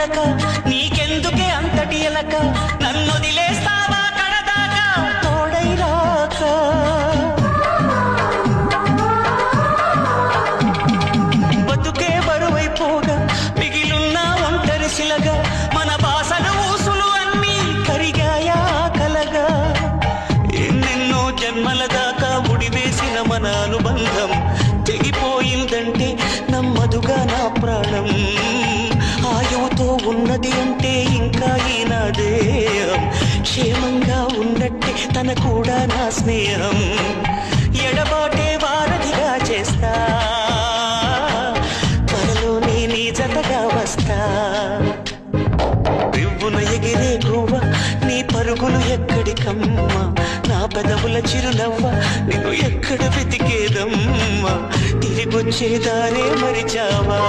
నడక నీకెందుకే అంతటి ఎలక నన్నొదిలేస్తావా కడదాకా తోడై రాక బతుకే బరువైపోగా మిగిలున్న ఒంటరి శిలగా మన బాసలు ఊసులు అన్నీ కరిగాయా కలగా ఎన్నెన్నో జన్మల దాకా ముడివేసిన మన అనుబంధం తెగిపోయిందంటే నమ్మదుగా నా ప్రాణం ఆయువుతో ఉన్నది అంటే ఇంకా ఈనాదే క్షేమంగా ఉన్నట్టే తన కూడా నా స్నేహం ఎడబాటే వారధిగా చేస్తా త్వరలోనే నీ జతగా వస్తా రివ్వున ఎగిరే గువ్వ నీ పరుగులు ఎక్కడికమ్మా నా పెదవుల చిరునవ్వ నిన్ను ఎక్కడ వెతికేదమ్మా తిరిగొచ్చేదారే మరిచావా